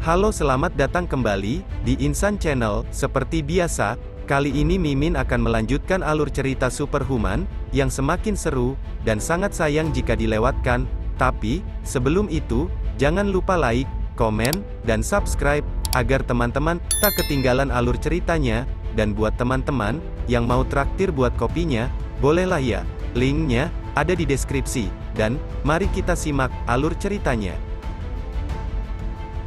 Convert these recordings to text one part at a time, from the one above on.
Halo, selamat datang kembali di Insan Channel. Seperti biasa, kali ini Mimin akan melanjutkan alur cerita Superhuman yang semakin seru dan sangat sayang jika dilewatkan. Tapi sebelum itu, jangan lupa like, komen, dan subscribe agar teman-teman tak ketinggalan alur ceritanya. Dan buat teman-teman yang mau traktir buat kopinya, bolehlah ya. Linknya ada di deskripsi. Dan mari kita simak alur ceritanya.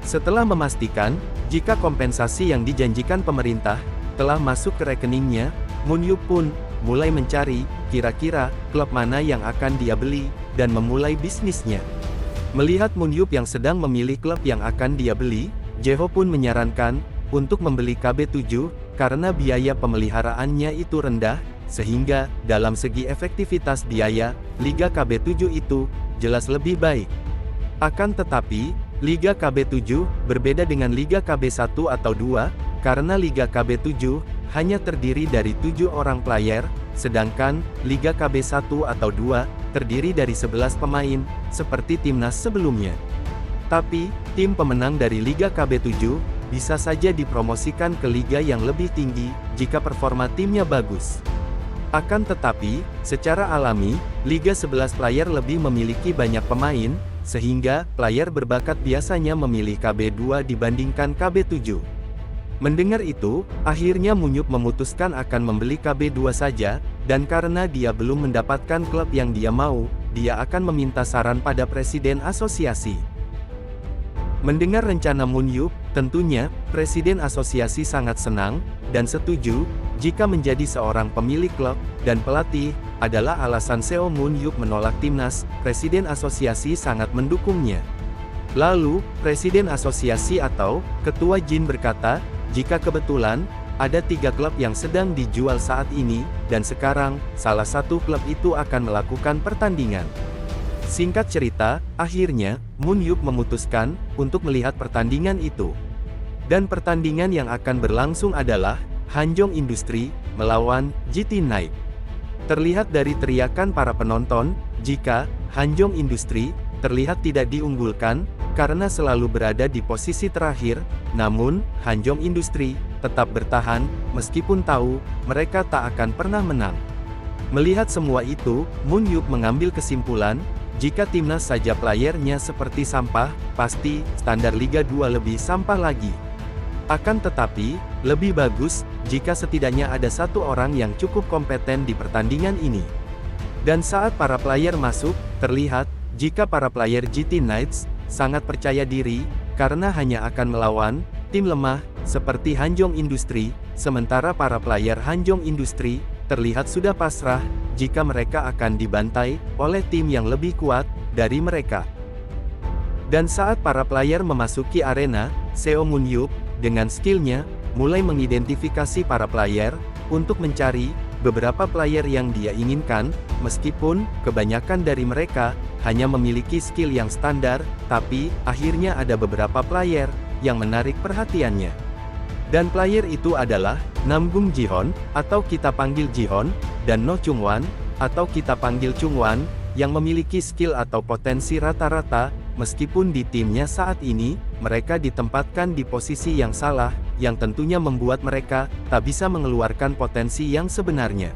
Setelah memastikan jika kompensasi yang dijanjikan pemerintah telah masuk ke rekeningnya, Moon Yup pun mulai mencari kira-kira klub mana yang akan dia beli dan memulai bisnisnya. Melihat Moon Yup yang sedang memilih klub yang akan dia beli, Jeho pun menyarankan untuk membeli KB7 karena biaya pemeliharaannya itu rendah, sehingga dalam segi efektivitas biaya, Liga KB7 itu jelas lebih baik. Akan tetapi, Liga KB7 berbeda dengan Liga KB1 atau 2, karena Liga KB7 hanya terdiri dari 7 orang player, sedangkan Liga KB1 atau 2 terdiri dari 11 pemain, seperti timnas sebelumnya. Tapi, tim pemenang dari Liga KB7 bisa saja dipromosikan ke liga yang lebih tinggi jika performa timnya bagus. Akan tetapi, secara alami, Liga 11 player lebih memiliki banyak pemain, sehingga player berbakat biasanya memilih KB2 dibandingkan KB7. Mendengar itu, akhirnya Moon Yup memutuskan akan membeli KB2 saja, dan karena dia belum mendapatkan klub yang dia mau, dia akan meminta saran pada presiden asosiasi. Mendengar rencana Moon Yup, tentunya, presiden asosiasi sangat senang, dan setuju, jika menjadi seorang pemilik klub, dan pelatih, adalah alasan Seo Moon Yup menolak timnas. Presiden asosiasi sangat mendukungnya. Lalu, presiden asosiasi atau ketua Jin berkata, jika kebetulan ada 3 klub yang sedang dijual saat ini, dan sekarang salah satu klub itu akan melakukan pertandingan. Singkat cerita, akhirnya Moon Yup memutuskan untuk melihat pertandingan itu. Dan pertandingan yang akan berlangsung adalah Hanjong Industry melawan GT Knight. Terlihat dari teriakan para penonton, jika Hanjong Industry terlihat tidak diunggulkan, karena selalu berada di posisi terakhir, namun Hanjong Industry tetap bertahan, meskipun tahu mereka tak akan pernah menang. Melihat semua itu, Moon Yup mengambil kesimpulan, jika timnas saja playernya seperti sampah, pasti standar Liga 2 lebih sampah lagi. Akan tetapi, lebih bagus jika setidaknya ada satu orang yang cukup kompeten di pertandingan ini. Dan saat para player masuk, terlihat jika para player GT Knights sangat percaya diri karena hanya akan melawan tim lemah seperti Hanjong Industry, sementara para player Hanjong Industry terlihat sudah pasrah jika mereka akan dibantai oleh tim yang lebih kuat dari mereka. Dan saat para player memasuki arena, Seo Moon Yup dengan skillnya mulai mengidentifikasi para player untuk mencari beberapa player yang dia inginkan, meskipun kebanyakan dari mereka hanya memiliki skill yang standar, tapi akhirnya ada beberapa player yang menarik perhatiannya. Dan player itu adalah Namgung Jihon, atau kita panggil Jihon, dan No Chungwan, atau kita panggil Chungwan, yang memiliki skill atau potensi rata-rata, meskipun di timnya saat ini, mereka ditempatkan di posisi yang salah, yang tentunya membuat mereka tak bisa mengeluarkan potensi yang sebenarnya.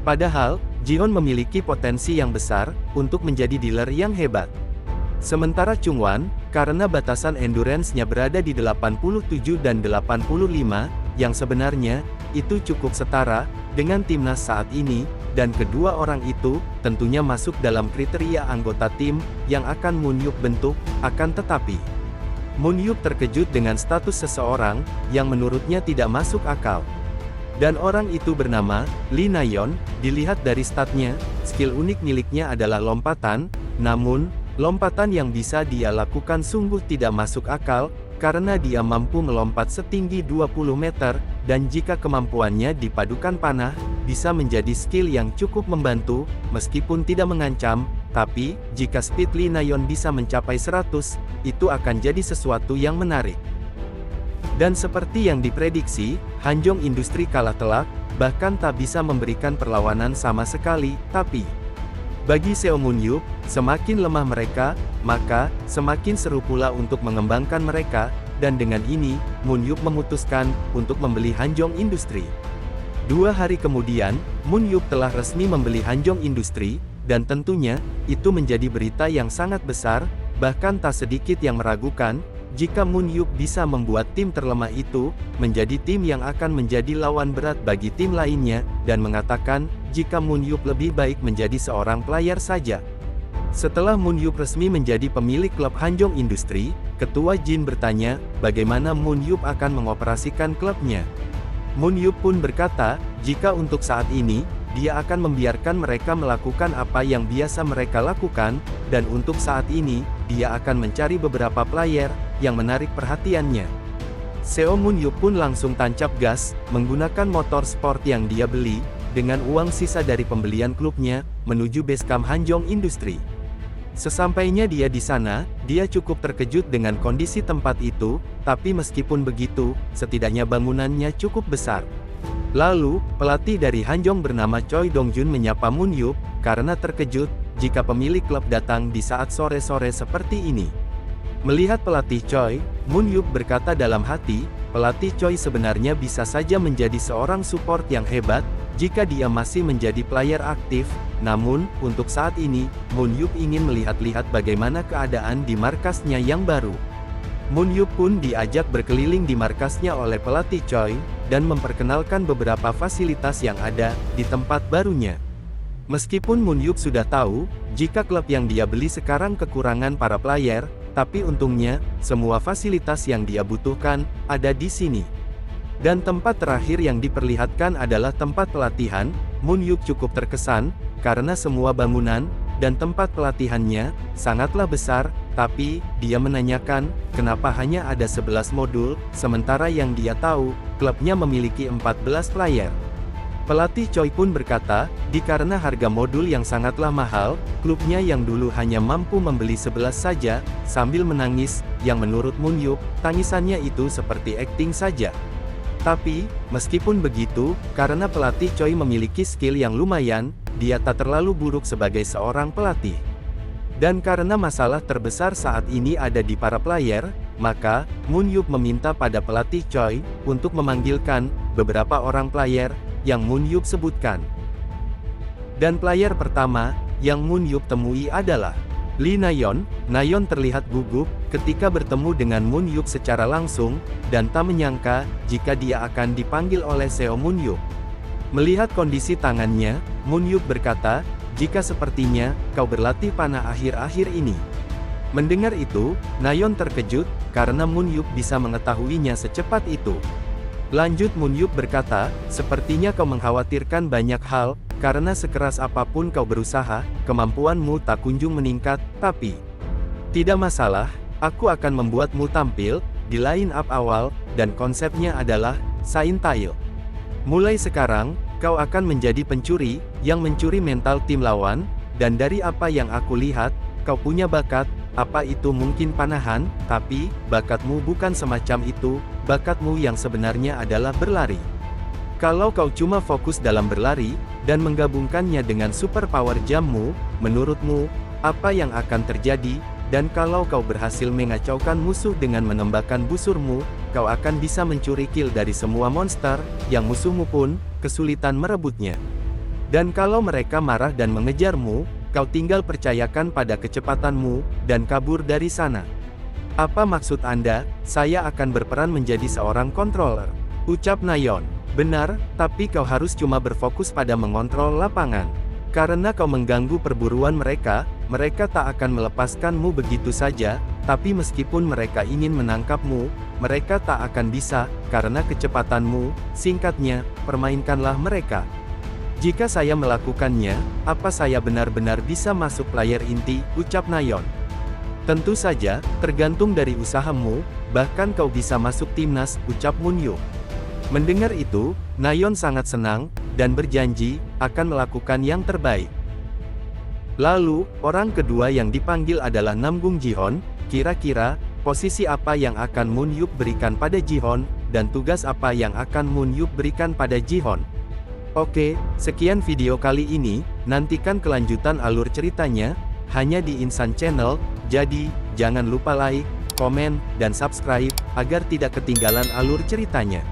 Padahal, Jihon memiliki potensi yang besar untuk menjadi dealer yang hebat. Sementara Chungwan, karena batasan endurance-nya berada di 87 dan 85, yang sebenarnya itu cukup setara dengan timnas saat ini, dan kedua orang itu tentunya masuk dalam kriteria anggota tim yang akan Moon Yup bentuk. Akan tetapi, Moon Yup terkejut dengan status seseorang yang menurutnya tidak masuk akal. Dan orang itu bernama Lee Na-yeon. Dilihat dari statnya, skill unik miliknya adalah lompatan, namun lompatan yang bisa dia lakukan sungguh tidak masuk akal, karena dia mampu melompat setinggi 20 meter, dan jika kemampuannya dipadukan panah, bisa menjadi skill yang cukup membantu, meskipun tidak mengancam, tapi, jika speed Lee Na-yeon bisa mencapai 100, itu akan jadi sesuatu yang menarik. Dan seperti yang diprediksi, Hanjong Industry kalah telak, bahkan tak bisa memberikan perlawanan sama sekali, tapi bagi Seo Moon Yup, semakin lemah mereka, maka semakin seru pula untuk mengembangkan mereka, dan dengan ini, Moon Yup memutuskan untuk membeli Hanjong Industry. 2 hari kemudian, Moon Yup telah resmi membeli Hanjong Industry, dan tentunya, itu menjadi berita yang sangat besar, bahkan tak sedikit yang meragukan, jika Moon Yup bisa membuat tim terlemah itu, menjadi tim yang akan menjadi lawan berat bagi tim lainnya, dan mengatakan, jika Moon Yup lebih baik menjadi seorang player saja. Setelah Moon Yup resmi menjadi pemilik klub Hanjong Industry, Ketua Jin bertanya, bagaimana Moon Yup akan mengoperasikan klubnya. Moon Yup pun berkata, jika untuk saat ini, dia akan membiarkan mereka melakukan apa yang biasa mereka lakukan, dan untuk saat ini, dia akan mencari beberapa player yang menarik perhatiannya. Seo Moon Yup pun langsung tancap gas, menggunakan motor sport yang dia beli, dengan uang sisa dari pembelian klubnya, menuju basecamp Hanjong Industry. Sesampainya dia di sana, dia cukup terkejut dengan kondisi tempat itu, tapi meskipun begitu, setidaknya bangunannya cukup besar. Lalu, pelatih dari Hanjong bernama Choi Dongjun menyapa Moon Yup, karena terkejut, jika pemilik klub datang di saat sore-sore seperti ini. Melihat pelatih Choi, Moon Yup berkata dalam hati, pelatih Choi sebenarnya bisa saja menjadi seorang support yang hebat, jika dia masih menjadi player aktif, namun, untuk saat ini, Moon Yup ingin melihat-lihat bagaimana keadaan di markasnya yang baru. Moon Yup pun diajak berkeliling di markasnya oleh pelatih Choi, dan memperkenalkan beberapa fasilitas yang ada di tempat barunya. Meskipun Moon Yup sudah tahu, jika klub yang dia beli sekarang kekurangan para player, tapi untungnya, semua fasilitas yang dia butuhkan, ada di sini. Dan tempat terakhir yang diperlihatkan adalah tempat pelatihan. Moon Yup cukup terkesan, karena semua bangunan, dan tempat pelatihannya, sangatlah besar, tapi, dia menanyakan, kenapa hanya ada 11 modul, sementara yang dia tahu, klubnya memiliki 14 player. Pelatih Choi pun berkata, dikarenakan harga modul yang sangatlah mahal, klubnya yang dulu hanya mampu membeli 11 saja, sambil menangis, yang menurut Moon Yup, tangisannya itu seperti akting saja. Tapi, meskipun begitu, karena pelatih Choi memiliki skill yang lumayan, dia tak terlalu buruk sebagai seorang pelatih. Dan karena masalah terbesar saat ini ada di para player, maka, Moon Yup meminta pada pelatih Choi, untuk memanggilkan, beberapa orang player, yang Moon Yup sebutkan. Dan player pertama, yang Moon Yup temui adalah Lee Nayeon. Nayeon terlihat gugup, ketika bertemu dengan Moon Yup secara langsung, dan tak menyangka, jika dia akan dipanggil oleh Seo Moon Yup. Melihat kondisi tangannya, Moon Yup berkata, jika sepertinya, kau berlatih panah akhir-akhir ini. Mendengar itu, Nayeon terkejut, karena Moon Yup bisa mengetahuinya secepat itu. Lanjut Moon Yup berkata, sepertinya kau mengkhawatirkan banyak hal, karena sekeras apapun kau berusaha, kemampuanmu tak kunjung meningkat, tapi tidak masalah, aku akan membuatmu tampil di line up awal, dan konsepnya adalah Saint Tail. Mulai sekarang, kau akan menjadi pencuri yang mencuri mental tim lawan, dan dari apa yang aku lihat, kau punya bakat, apa itu mungkin panahan, tapi bakatmu bukan semacam itu, bakatmu yang sebenarnya adalah berlari. Kalau kau cuma fokus dalam berlari, dan menggabungkannya dengan super power jammu, menurutmu, apa yang akan terjadi, dan kalau kau berhasil mengacaukan musuh dengan menembakkan busurmu, kau akan bisa mencuri kill dari semua monster, yang musuhmu pun, kesulitan merebutnya. Dan kalau mereka marah dan mengejarmu, kau tinggal percayakan pada kecepatanmu, dan kabur dari sana. Apa maksud Anda? Saya akan berperan menjadi seorang controller, ucap Nayeon. Benar, tapi kau harus cuma berfokus pada mengontrol lapangan. Karena kau mengganggu perburuan mereka, mereka tak akan melepaskanmu begitu saja, tapi meskipun mereka ingin menangkapmu, mereka tak akan bisa, karena kecepatanmu. Singkatnya, permainkanlah mereka. Jika saya melakukannya, apa saya benar-benar bisa masuk player inti, ucap Nayeon. Tentu saja, tergantung dari usahamu, bahkan kau bisa masuk timnas, ucap Moon Yup. Mendengar itu, Nayeon sangat senang, dan berjanji, akan melakukan yang terbaik. Lalu, orang kedua yang dipanggil adalah Namgung Jihon. Kira-kira, posisi apa yang akan Moon Yup berikan pada Jihon, dan tugas apa yang akan Moon Yup berikan pada Jihon? Oke, sekian video kali ini, nantikan kelanjutan alur ceritanya, hanya di Insan Channel, jadi, jangan lupa like, komen, dan subscribe, agar tidak ketinggalan alur ceritanya.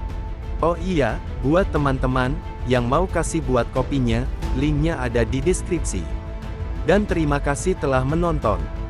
Oh iya, buat teman-teman yang mau kasih buat kopinya, linknya ada di deskripsi. Dan terima kasih telah menonton.